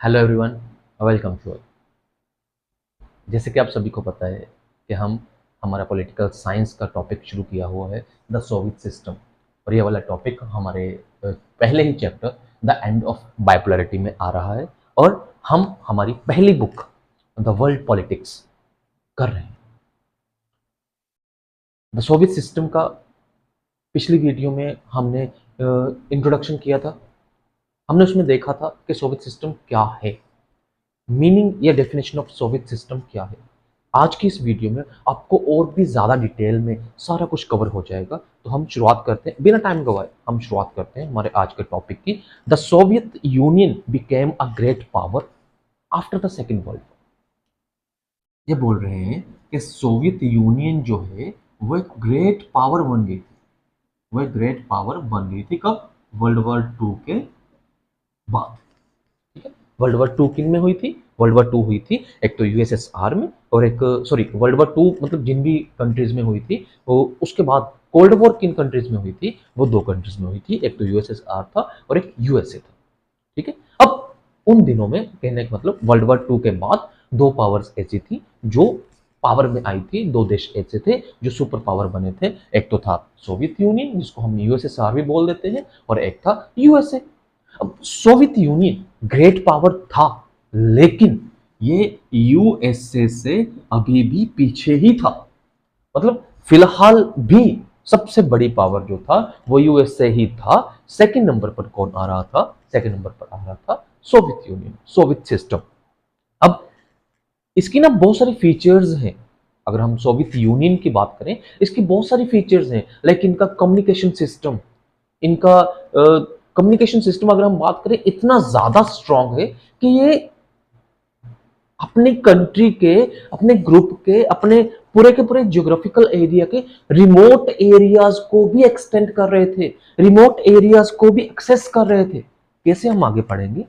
Hello everyone, welcome to. जैसे कि आप सभी को पता है कि हम हमारा पॉलिटिकल साइंस का टॉपिक शुरू किया हुआ है, द सोवियत सिस्टम। और ये वाला टॉपिक हमारे पहले ही chapter the end of bipolarity में आ रहा है और हम हमारी पहली बुक द वर्ल्ड पॉलिटिक्स कर रहे हैं। द सोवियत सिस्टम का पिछली वीडियो में हमने इंट्रोडक्शन किया था। हमने उसमें देखा था कि सोवियत सिस्टम क्या है, मीनिंग या डेफिनेशन ऑफ सोवियत सिस्टम क्या है। आज की इस वीडियो में आपको और भी ज़्यादा डिटेल में सारा कुछ कवर हो जाएगा। तो हम शुरुआत करते हैं बिना टाइम गवाए, हम शुरुआत करते हैं हमारे आज के टॉपिक की। The Soviet union became a great power after the second world war. ये बोल रहे हैं कि सोवियत यूनियन जो है वो एक ग्रेट पावर बन गई थी। वो एक ग्रेट पावर बन गई थी कब? वर्ल्ड वॉर टू के बाद। ठीक है, वर्ल्ड वॉर टू किन में हुई थी? वर्ल्ड वॉर टू हुई थी एक तो यूएसएसआर में, और एक वर्ल्ड वॉर टू मतलब जिन भी कंट्रीज में हुई थी वो उसके बाद कोल्ड वॉर किन कंट्रीज में हुई थी? वो दो कंट्रीज में हुई थी, एक तो यूएसएसआर था और एक यूएसए था। ठीक है, अब उन दिनों में कहने का मतलब वर्ल्ड वॉर टू के बाद दो पावर्स ऐसी थी जो पावर में आई थी। दो देश ऐसे थे जो सुपर पावर बने थे, एक तो था सोवियत यूनियन जिसको हम यूएसएसआर भी बोल देते हैं, और एक था यूएसए। अब सोवियत यूनियन ग्रेट पावर था, लेकिन ये यूएसए से अभी भी पीछे ही था। मतलब फिलहाल भी सबसे बड़ी पावर जो था वो यूएसए ही था। सेकंड नंबर पर कौन आ रहा था? सेकंड नंबर पर आ रहा था सोवियत यूनियन, सोवियत सिस्टम। अब इसकी ना बहुत सारी फीचर्स हैं। अगर हम सोवियत यूनियन की बात करें, इसकी बहुत सारी फीचर्स हैं, लाइक इनका कम्युनिकेशन सिस्टम, इनका कम्युनिकेशन सिस्टम अगर हम बात करें इतना ज्यादा स्ट्रांग है कि ये अपने कंट्री के, अपने ग्रुप के, अपने पूरे के पूरे ज्योग्राफिकल एरिया के रिमोट एरियाज को भी एक्सटेंड कर रहे थे, रिमोट एरियाज को भी एक्सेस कर रहे थे। कैसे, हम आगे पढ़ेंगे।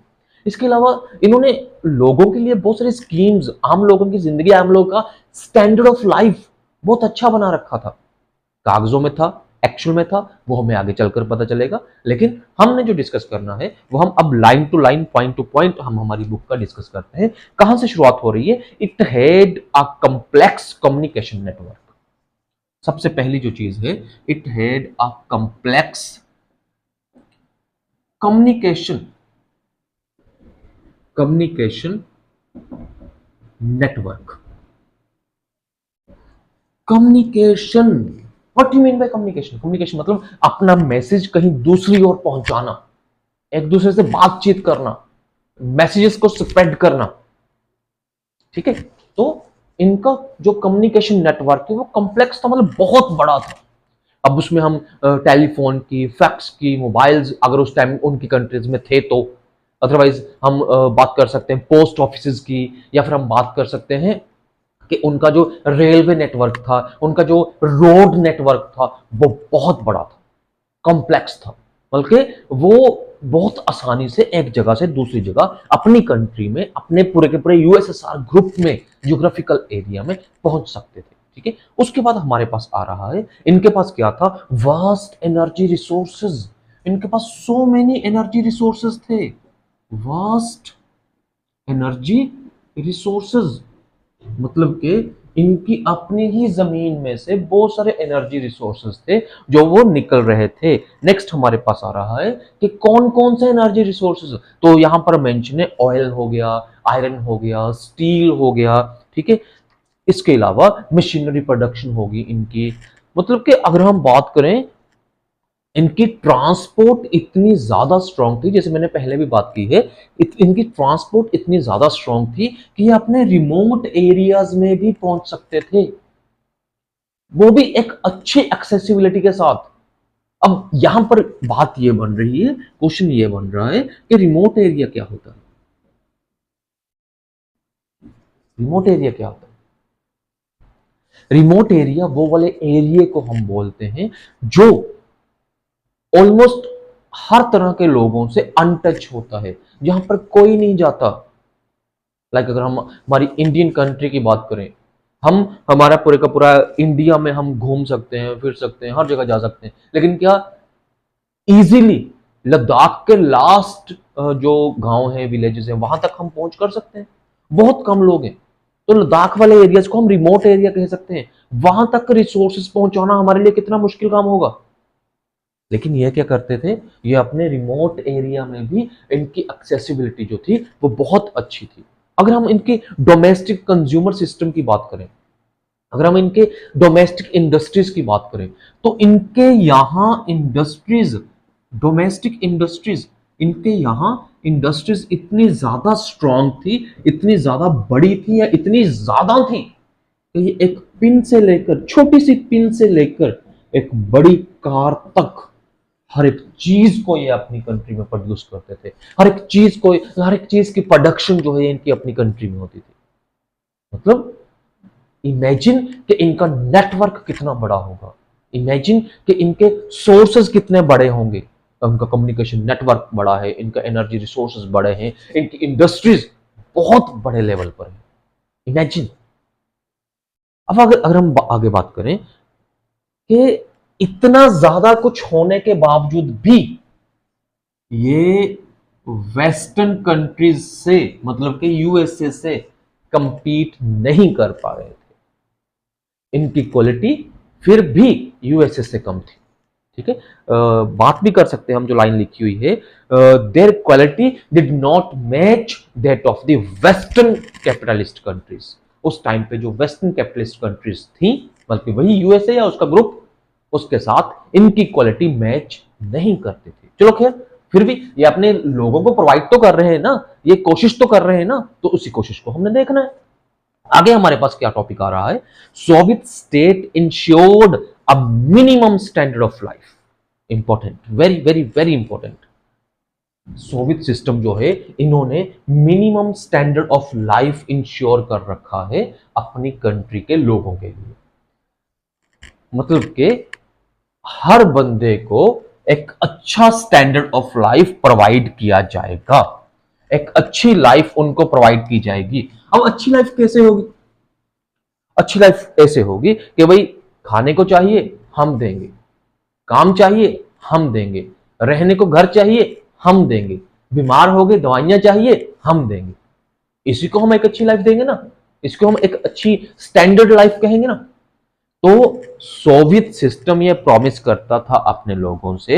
इसके अलावा इन्होंने लोगों के लिए बहुत सारी स्कीम्स, आम लोगों की जिंदगी, आम लोगों का स्टैंडर्ड ऑफ लाइफ बहुत अच्छा बना रखा था। कागजों में था, एक्चुअल में था, वो हमें आगे चलकर पता चलेगा। लेकिन हमने जो डिस्कस करना है वो हम अब line to line, point to point हम हमारी बुक का डिस्कस करते हैं। कहां से शुरुआत हो रही है? It had a complex communication network. सबसे पहली जो चीज है, it had a complex communication communication network. Communication, what you mean by communication? Communication मतलब अपना मैसेज कहीं दूसरी ओर पहुंचाना, एक दूसरे से बातचीत करना, मैसेजेस को स्प्रेड करना। ठीक है, तो इनका जो कम्युनिकेशन नेटवर्क है वो कॉम्प्लेक्स था, मतलब बहुत बड़ा था। अब उसमें हम टेलीफोन की, फैक्स की, मोबाइल्स अगर उस टाइम उनकी कंट्रीज में थे तो, अदरवाइज हम बात कर सकते हैं पोस्ट ऑफिस की, या फिर हम बात कर सकते हैं कि उनका जो रेलवे नेटवर्क था, उनका जो रोड नेटवर्क था वो बहुत बड़ा था, कॉम्प्लेक्स था। बल्कि वो बहुत आसानी से एक जगह से दूसरी जगह अपनी कंट्री में, अपने पूरे के पूरे यूएसएसआर ग्रुप में, ज्योग्राफिकल एरिया में पहुंच सकते थे। ठीक है, उसके बाद हमारे पास आ रहा है, इनके पास क्या था? Vast energy resources. इनके पास सो मेनी एनर्जी रिसोर्सेज थे, वास्ट एनर्जी रिसोर्सेज। मतलब कि इनकी अपनी ही जमीन में से बहुत सारे एनर्जी रिसोर्सेज थे जो वो निकल रहे थे। नेक्स्ट हमारे पास आ रहा है कि कौन कौन से एनर्जी रिसोर्सेज, तो यहां पर मेंशन है ऑयल हो गया, आयरन हो गया, स्टील हो गया। ठीक है, इसके अलावा मशीनरी प्रोडक्शन होगी इनकी। मतलब कि अगर हम बात करें, इनकी ट्रांसपोर्ट इतनी ज्यादा स्ट्रांग थी, जैसे मैंने पहले भी बात की है, इनकी ट्रांसपोर्ट इतनी ज्यादा स्ट्रांग थी कि ये अपने रिमोट एरियाज में भी पहुंच सकते थे, वो भी एक अच्छी एक्सेसिबिलिटी के साथ। अब यहां पर बात ये बन रही है, क्वेश्चन ये बन रहा है कि रिमोट एरिया क्या होता है? रिमोट एरिया क्या होता है? रिमोट एरिया वो वाले एरिया को हम बोलते हैं जो ऑलमोस्ट हर तरह के लोगों से अनटच होता है, जहां पर कोई नहीं जाता। लाइक अगर हम हमारी इंडियन कंट्री की बात करें, हम हमारा पूरे का पूरा इंडिया में हम घूम सकते हैं, फिर सकते हैं, हर जगह जा सकते हैं, लेकिन क्या इजीली लद्दाख के लास्ट जो गांव है, विलेजेस हैं, वहां तक हम पहुंच कर सकते हैं, बहुत कम लोग हैं। तो लद्दाख वाले एरियाज को हम रिमोट एरिया कह सकते हैं। वहां तक रिसोर्सेज पहुंचाना हमारे लिए कितना मुश्किल काम होगा। लेकिन ये क्या करते थे, ये अपने रिमोट एरिया में भी इनकी एक्सेसिबिलिटी जो थी वो बहुत अच्छी थी। अगर हम इनकी डोमेस्टिक कंज्यूमर सिस्टम की बात करें, अगर हम इनके डोमेस्टिक इंडस्ट्रीज की बात करें, तो इनके यहाँ इंडस्ट्रीज, डोमेस्टिक इंडस्ट्रीज, इनके यहाँ इंडस्ट्रीज इतनी ज्यादा स्ट्रांग थी, इतनी ज्यादा बड़ी थी, या इतनी ज्यादा थी कि ये एक पिन से लेकर, छोटी सी पिन से लेकर एक बड़ी कार तक हर एक चीज को ये अपनी कंट्री में प्रोड्यूस करते थे। हर एक चीज को, हर एक चीज की प्रोडक्शन जो है इनकी अपनी कंट्री में होती थी। मतलब इमेजिन कि इनका नेटवर्क कितना बड़ा होगा, इमेजिन कि इनके सोर्सेज कितने बड़े होंगे। उनका कम्युनिकेशन नेटवर्क बड़ा है, इनका एनर्जी रिसोर्सेज बड़े हैं, इनकी इंडस्ट्रीज बहुत बड़े लेवल पर है। इमेजिन। अब अगर हम आगे बात करें कि इतना ज्यादा कुछ होने के बावजूद भी ये वेस्टर्न कंट्रीज से, मतलब कि यूएसए से कंपीट नहीं कर पा रहे थे। इनकी क्वालिटी फिर भी यूएसए से कम थी। ठीक है, बात भी कर सकते हैं हम, जो लाइन लिखी हुई है, there quality did not match that of the western capitalist countries. उस टाइम पे जो वेस्टर्न कैपिटलिस्ट कंट्रीज थी, बल्कि वही यूएसए या उसका ग्रुप, उसके साथ इनकी क्वालिटी मैच नहीं करती थी। चलो खैर, फिर भी ये अपने लोगों को प्रोवाइड तो कर रहे हैं ना, ये कोशिश तो कर रहे हैं ना, तो उसी कोशिश को हमने देखना है। आगे हमारे पास क्या टॉपिक आ रहा है, Soviet state insured a minimum standard of life. Important, very very very important. Soviet system जो है, इन्होंने minimum standard of life ensure कर रखा है अपनी कंट्री के लोगों के लिए। मतलब कि हर बंदे को एक अच्छा स्टैंडर्ड ऑफ लाइफ प्रोवाइड किया जाएगा, एक अच्छी लाइफ उनको प्रोवाइड की जाएगी। अब अच्छी लाइफ कैसे होगी? अच्छी लाइफ ऐसे होगी कि भाई खाने को चाहिए हम देंगे, काम चाहिए हम देंगे, रहने को घर चाहिए हम देंगे, बीमार हो गए दवाइयां चाहिए हम देंगे। इसी को हम एक अच्छी लाइफ देंगे ना, इसको हम एक अच्छी स्टैंडर्ड लाइफ कहेंगे ना। तो सोवियत सिस्टम ये प्रॉमिस करता था अपने लोगों से,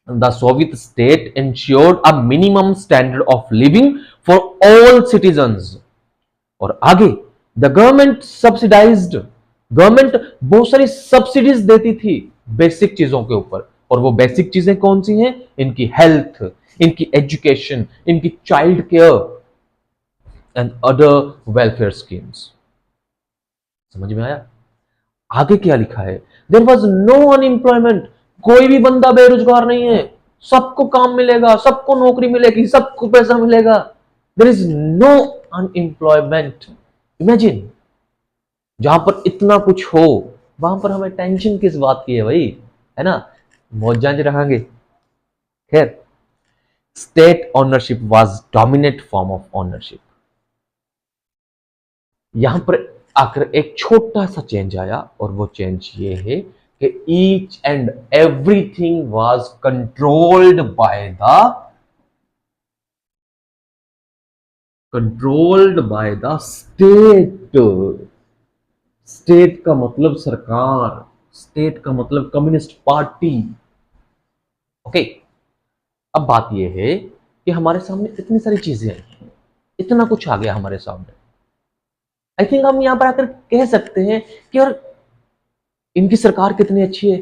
the Soviet state insured a minimum standard of living for all citizens. और आगे द गवर्नमेंट सब्सिडाइज्ड, गवर्नमेंट बहुत सारी सब्सिडीज देती थी बेसिक चीजों के ऊपर। और वो बेसिक चीजें कौन सी हैं? इनकी हेल्थ, इनकी एजुकेशन, इनकी child care and other welfare schemes. समझ में आया? आगे क्या लिखा है, देयर वॉज नो अनएम्प्लॉयमेंट, कोई भी बंदा बेरोजगार नहीं है, सबको काम मिलेगा, सबको नौकरी मिलेगी, सबको पैसा मिलेगा। There is no unemployment. Imagine, जहां पर इतना कुछ हो, वहां पर हमें टेंशन किस बात की है भाई, है ना? मौजां ज रखेंगे। खैर, state ownership was dominate form of ownership. यहां पर आकर एक छोटा सा चेंज आया, और वो चेंज ये है कि each and everything was controlled by the state. State का मतलब सरकार, स्टेट का मतलब कम्युनिस्ट पार्टी। ओके, अब बात यह है कि हमारे सामने इतनी सारी चीजें हैं, इतना कुछ आ गया हमारे सामने। आई थिंक हम यहां पर आकर कह सकते हैं कि यार इनकी सरकार कितनी अच्छी है,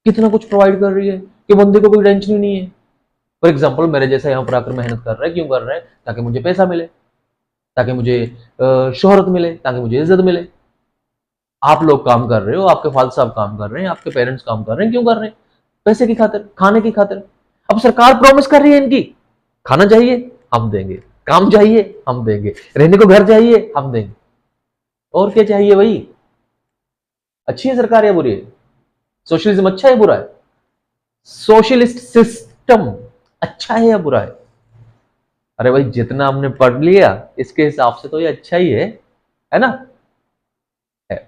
कितना कुछ प्रोवाइड कर रही है, कि बंदे को कोई टेंशन ही नहीं है। फॉर एग्जाम्पल, मेरे जैसा यहां पर आकर मेहनत कर रहा है, क्यों कर रहा है? ताकि मुझे पैसा मिले, ताकि मुझे शोहरत मिले, ताकि मुझे इज्जत मिले। आप लोग काम कर रहे हो, आपके फादर साहब काम कर रहे हैं, आपके पेरेंट्स काम कर रहे हैं, क्यों कर रहे हैं? पैसे की खातिर, खाने की खातिर। अब सरकार प्रॉमिस कर रही है इनकी, खाना चाहिए हम देंगे, काम चाहिए हम देंगे, रहने को घर चाहिए हम देंगे। और क्या चाहिए भाई? अच्छी है सरकार या बुरी है? सोशलिज्म अच्छा है बुरा है? सोशलिस्ट सिस्टम अच्छा है या बुरा है? अरे भाई, जितना हमने पढ़ लिया इसके हिसाब से तो ये अच्छा ही है ना? है।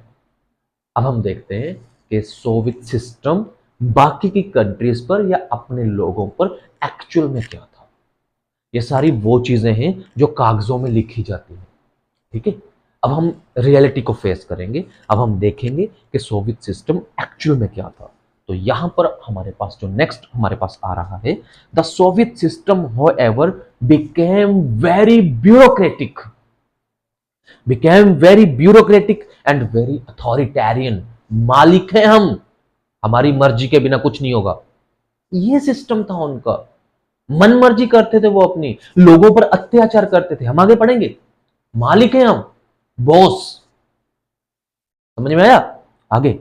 अब हम देखते हैं कि सोवियत सिस्टम बाकी की कंट्रीज पर या अपने लोगों पर एक्चुअल में क्या था। ये सारी वो चीजें हैं जो कागजों में लिखी जाती हैं। ठीक है, अब हम रियलिटी को फेस करेंगे। अब हम देखेंगे कि सोवियत सिस्टम एक्चुअल में क्या था। तो यहां पर हमारे पास जो नेक्स्ट हमारे पास आ रहा है, the Soviet system however became very bureaucratic and very authoritarian। मालिक हैं हम, हमारी मर्जी के बिना कुछ नहीं होगा। ये सिस्टम था उनका, मन मर्जी करते थे वो, अपनी लोगों पर अत्याचार करते थे। हम आगे पढ़ेंगे, मालिक हैं हम, बॉस। समझ में आया? आगे,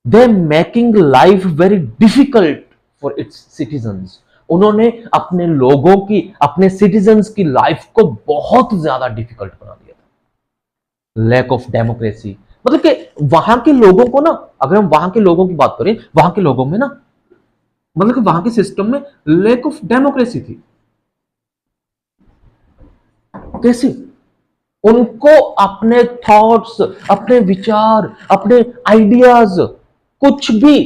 they making life very difficult for its citizens. उन्होंने अपने लोगों की, अपने सिटीजन्स की लाइफ को बहुत ज्यादा डिफिकल्ट बना दिया था। लैक ऑफ डेमोक्रेसी, मतलब कि वहां के लोगों को ना, अगर हम वहां के लोगों की बात करें, वहां के लोगों में ना, मतलब कि वहां के सिस्टम में लैक ऑफ डेमोक्रेसी थी। कैसे? उनको अपने थॉट्स, अपने विचार, अपने आइडियाज कुछ भी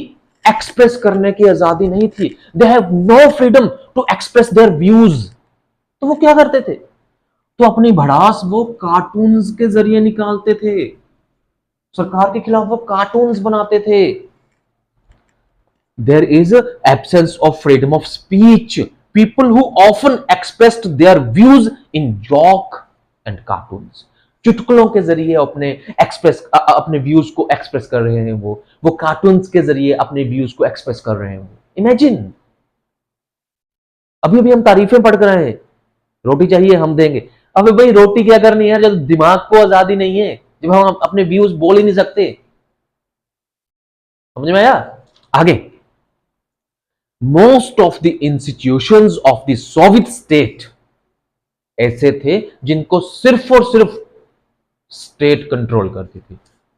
एक्सप्रेस करने की आजादी नहीं थी। They have no freedom to express their views. तो वो क्या करते थे? तो अपनी भड़ास वो कार्टून्स के जरिए निकालते थे। सरकार के खिलाफ वो कार्टून्स बनाते थे। There is a absence of freedom of speech. People who often expressed their views in joke and cartoons. चुटकुलों के जरिए अपने व्यूज को एक्सप्रेस कर रहे हैं। वो कार्टून्स के जरिए अपने व्यूज को एक्सप्रेस कर रहे हैं। इमेजिन, अभी अभी हम तारीफें पढ़ कर रहे हैं, रोटी चाहिए हम देंगे। अबे भाई रोटी क्या करनी है जब दिमाग को आजादी नहीं है, जब हम अपने व्यूज बोल ही नहीं सकते। समझ में आया? आगे, most of the institutions of the Soviet state ऐसे थे जिनको सिर्फ और सिर्फ स्टेट कंट्रोल करती थी।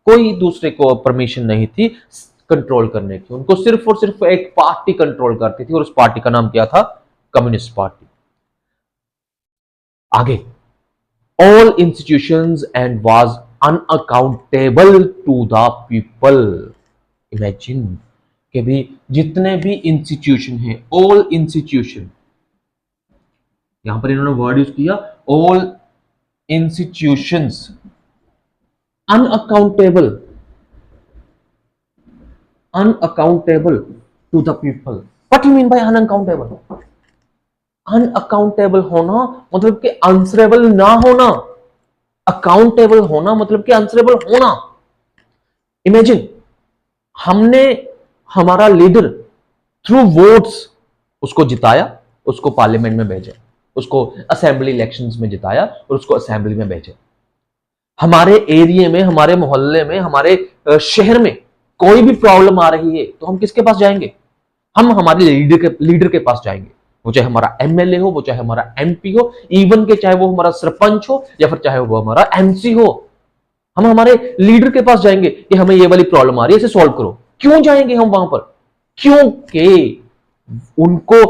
कोई दूसरे को परमिशन नहीं थी कंट्रोल करने की। उनको सिर्फ और सिर्फ एक पार्टी कंट्रोल करती थी और उस पार्टी का नाम क्या था? Communist party. आगे, all institutions and was unaccountable to the people. Imagine कि भी जितने भी इंस्टीट्यूशन है, ऑल इंस्टीट्यूशन, यहां पर इन्होंने वर्ड यूज किया all institutions, unaccountable to the people. What you mean by unaccountable? Unaccountable होना मतलब कि आंसरेबल ना होना, अकाउंटेबल होना मतलब कि आंसरेबल होना। इमेजिन, हमने हमारा लीडर थ्रू वोट्स उसको जिताया, उसको पार्लियामेंट में भेजा, उसको असेंबली इलेक्शंस में जिताया और उसको असेंबली में भेजा। हमारे एरिया में, हमारे मोहल्ले में, हमारे शहर में कोई भी प्रॉब्लम आ रही है तो हम किसके पास जाएंगे? हम हमारे लीडर के पास जाएंगे। वो चाहे हमारा एमएलए हो, वो चाहे हमारा एमपी हो, इवन के चाहे वो हमारा सरपंच हो या फिर चाहे वो हमारा एमसी हो, हम हमारे लीडर के पास जाएंगे कि हमें ये वाली प्रॉब्लम आ रही है, इसे सॉल्व करो। क्यों जाएंगे हम वहां पर? क्योंकि उनको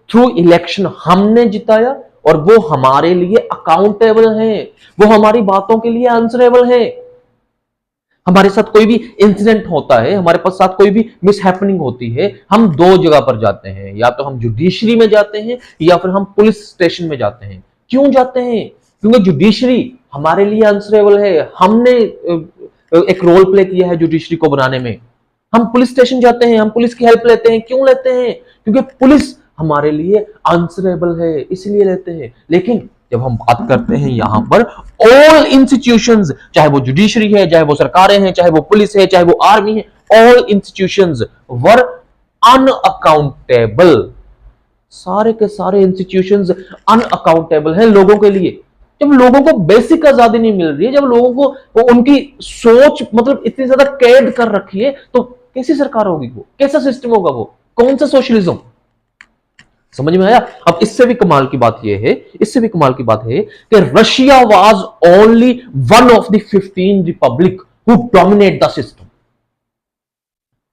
थ्रू इलेक्शन हमने जिताया और वो हमारे लिए अकाउंटेबल हैं, वो हमारी बातों के लिए आंसरेबल हैं। हमारे साथ कोई भी इंसिडेंट होता है, हमारे पास साथ कोई भी मिसहैपनिंग होती है, हम दो जगह पर जाते हैं, या तो हम जुडिशरी में जाते हैं या फिर हम पुलिस स्टेशन में जाते हैं। क्यों जाते हैं? क्योंकि जुडिशरी हमारे लिए आंसरेबल है। हमने एक रोल प्ले किया है जुडिशरी को बनाने में। हम पुलिस स्टेशन जाते हैं, हम पुलिस की हेल्प लेते हैं। क्यों लेते हैं? क्योंकि पुलिस हमारे लिए आंसरेबल है, इसलिए लेते हैं। लेकिन जब हम बात करते हैं यहां पर ऑल इंस्टीट्यूशंस, चाहे वो जुडिशरी है, चाहे वो सरकारें हैं, चाहे वो पुलिस है, चाहे वो आर्मी है, ऑल इंस्टीट्यूशंस वर अनअकाउंटेबल। सारे के सारे इंस्टीट्यूशंस अनअकाउंटेबल हैं लोगों के लिए। जब लोगों को बेसिक आजादी नहीं मिल रही है, जब लोगों को उनकी सोच मतलब इतनी ज्यादा कैद कर रखी है, तो कैसी सरकार होगी? वो कैसा सिस्टम होगा? वो कौन सा सोशलिज्म? समझ में आया? अब इससे भी कमाल की बात यह है, कि Russia was only one of the 15 Republic who dominate the system.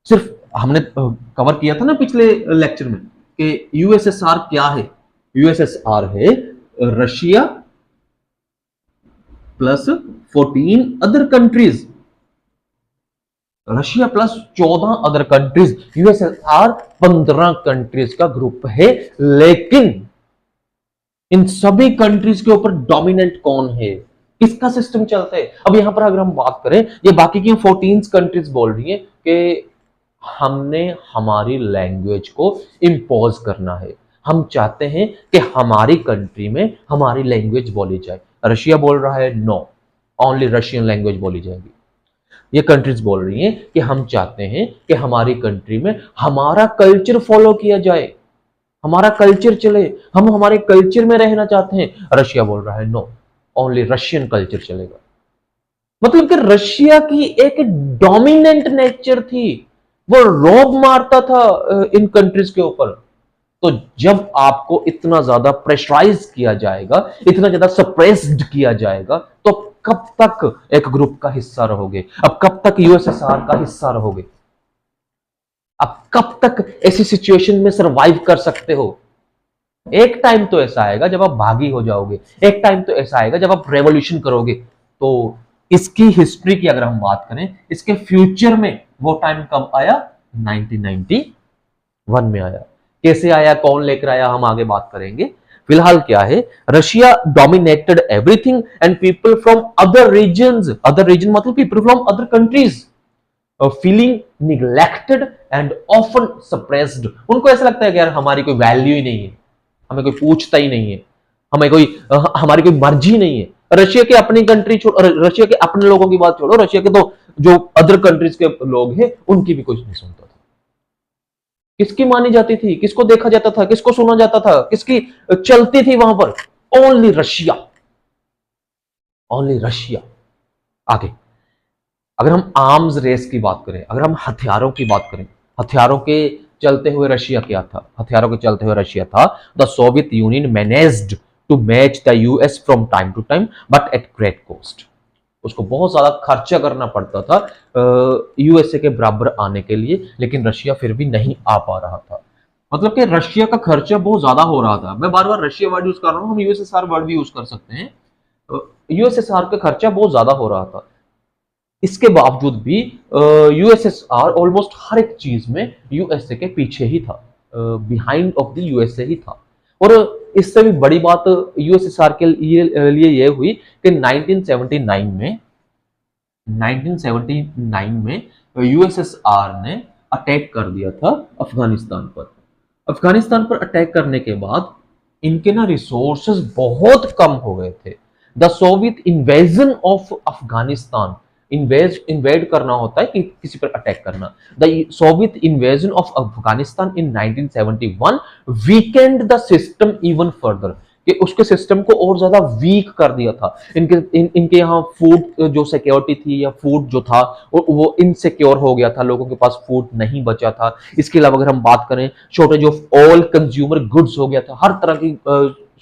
सिर्फ हमने कवर किया था ना पिछले लेक्चर में कि यूएसएसआर क्या है। यूएसएसआर है Russia plus 14 other countries. Russia plus 14 other countries, USSR 15 countries का ग्रुप है। लेकिन इन सभी कंट्रीज के ऊपर डोमिनेंट कौन है, किसका सिस्टम चलता है? अब यहां पर अगर हम बात करें, ये बाकी की 14 कंट्रीज बोल रही हैं कि हमने हमारी लैंग्वेज को इंपोज करना है, हम चाहते हैं कि हमारी कंट्री में हमारी लैंग्वेज बोली जाए। रशिया बोल रहा है नो, ओनली रशियन लैंग्वेज बोली जाएगी। ये कंट्रीज बोल रही हैं कि हम चाहते हैं कि हमारी कंट्री में हमारा कल्चर फॉलो किया जाए, हमारा कल्चर चले, हम हमारे कल्चर में रहना चाहते हैं। रशिया बोल रहा है नो, ओनली रशियन कल्चर चलेगा। मतलब कि रशिया की एक डोमिनेंट नेचर थी, वो रौब मारता था इन कंट्रीज के ऊपर। तो जब आपको इतना ज्यादा प्रेशराइज किया जाएगा, इतना ज्यादा सप्रेस्ड किया जाएगा, तो कब तक एक ग्रुप का हिस्सा रहोगे? अब कब तक यूएसएसआर का हिस्सा रहोगे? अब कब तक ऐसी सिचुएशन में सरवाइव कर सकते हो? एक टाइम तो ऐसा आएगा जब आप भागी हो जाओगे, एक टाइम तो ऐसा आएगा जब आप रेवोल्यूशन करोगे। तो इसकी हिस्ट्री की अगर हम बात करें, इसके फ्यूचर में वो टाइम कब आया? 1991 में आया। कैसे आया, कौन लेकर आया, हम आगे बात करेंगे। फिलहाल क्या है, Russia dominated everything and people from other regions, other region मतलब people from other countries feeling neglected and often suppressed. उनको ऐसा लगता है कि यार हमारी कोई वैल्यू ही नहीं है, हमें कोई पूछता ही नहीं है, हमें कोई हमारी कोई मर्जी नहीं है। रशिया के अपनी कंट्री छोड़ो, रशिया के अपने लोगों की बात छोड़ो, रशिया के तो जो अदर कंट्रीज के लोग हैं उनकी भी कुछ नहीं सुनता था। किसकी मानी जाती थी, किसको देखा जाता था, किसको सुना जाता था, किसकी चलती थी वहां पर? Only Russia, only Russia. आगे अगर हम आर्म्स रेस की बात करें, अगर हम हथियारों की बात करें, हथियारों के चलते हुए रशिया क्या था? हथियारों के चलते हुए रशिया था the Soviet Union managed to match the US from time to time but at great cost. उसको बहुत ज्यादा खर्चा करना पड़ता था यूएसए के बराबर आने के लिए, लेकिन रशिया फिर भी नहीं आ पा रहा था। मतलब कि रशिया का खर्चा बहुत ज्यादा हो रहा था। मैं बार बार रशिया वर्ड यूज कर रहा हूं, हम यूएसएसआर वर्ड भी यूज कर सकते हैं। यूएसएसआर का खर्चा बहुत ज्यादा हो रहा था। इसके बावजूद भी यूएसएसआर ऑलमोस्ट हर एक चीज में यूएसए के पीछे ही था, बिहाइंड ऑफ द यूएसए ही था। और इससे भी बड़ी बात यूएसएसआर के लिए ये हुई कि 1979 में यूएसएसआर ने अटैक कर दिया था अफगानिस्तान पर। अफगानिस्तान पर अटैक करने के बाद इनके ना रिसोर्सेज बहुत कम हो गए थे। The Soviet invasion of Afghanistan, invade करना होता है कि किसी पर अटैक करना। The Soviet invasion of Afghanistan in 1971 Weeknd the system even further, कि उसके सिस्टम को और ज्यादा वीक कर दिया था। इनके यहाँ फूड जो सिक्योरिटी थी या फूड जो था वो इनसिक्योर हो गया था, लोगों के पास फूड नहीं बचा था। इसके अलावा अगर हम बात करें, shortage of all consumer goods हो गया था, हर तरह की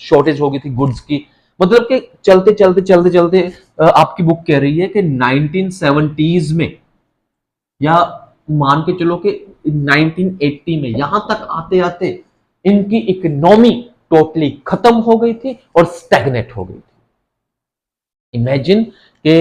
शॉर्टेज हो गई थी गुड्स की। मतलब कि चलते चलते चलते चलते आपकी बुक कह रही है कि 1970s में, या मान के चलो कि 1980 में, यहां तक आते आते इनकी इकोनॉमी टोटली खत्म हो गई थी और स्टैग्नेट हो गई थी। इमेजिन कि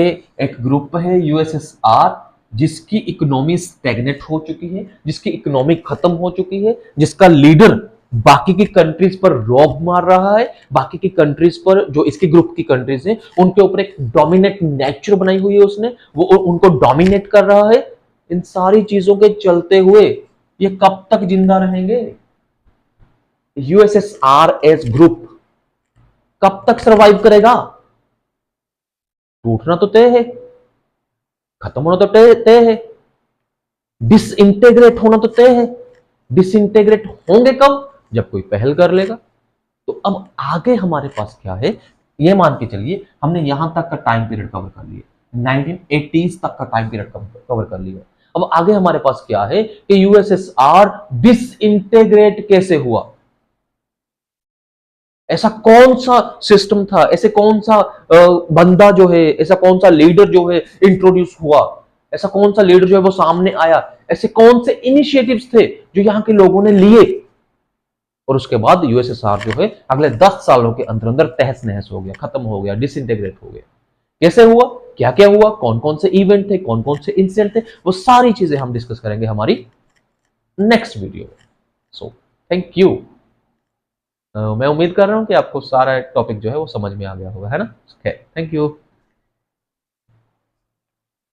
एक ग्रुप है यूएसएसआर जिसकी इकोनॉमी स्टैग्नेट हो चुकी है, जिसकी इकोनॉमी खत्म हो चुकी है, जिसका लीडर बाकी की कंट्रीज पर रौब मार रहा है, बाकी की कंट्रीज पर, जो इसके ग्रुप की कंट्रीज हैं उनके ऊपर एक डोमिनेट नेचर बनाई हुई है उसने, वो उनको डोमिनेट कर रहा है। इन सारी चीजों के चलते हुए ये कब तक जिंदा रहेंगे? यूएसएसआर एज ग्रुप कब तक सरवाइव करेगा? टूटना तो तय है, खत्म होना तो तय है, डिसइंटेग्रेट होना तो तय है। डिसइंटेग्रेट होंगे कब? जब कोई पहल कर लेगा। तो अब आगे हमारे पास क्या है, ये मान के चलिए हमने यहां तक का टाइम पीरियड कवर कर लिया, 1980s तक का टाइम पीरियड कवर कर लिया। अब आगे हमारे पास क्या है कि यूएसएसआर डिसइंटेग्रेट कैसे हुआ? ऐसा कौन सा सिस्टम था, ऐसे कौन सा बंदा जो है, ऐसा कौन सा लीडर जो है इंट्रोड्यूस हुआ, ऐसा कौन सा लीडर जो है वो सामने आया, ऐसे कौन से इनिशिएटिव्स थे जो यहां के लोगों ने लिए, और उसके बाद यूएसएसआर जो है अगले 10 सालों के अंदर अंदर तहस नहस हो गया, खत्म हो गया, डिसइंटीग्रेट हो गया। कैसे हुआ, क्या क्या हुआ, कौन कौन से इवेंट थे, कौन कौन से इंसिडेंट थे, वो सारी चीजें हम डिस्कस करेंगे हमारी नेक्स्ट वीडियो में। So thank you. मैं उम्मीद कर रहा हूं कि आपको सारा टॉपिक जो है वो समझ में आ गया होगा, है ना। Thank you.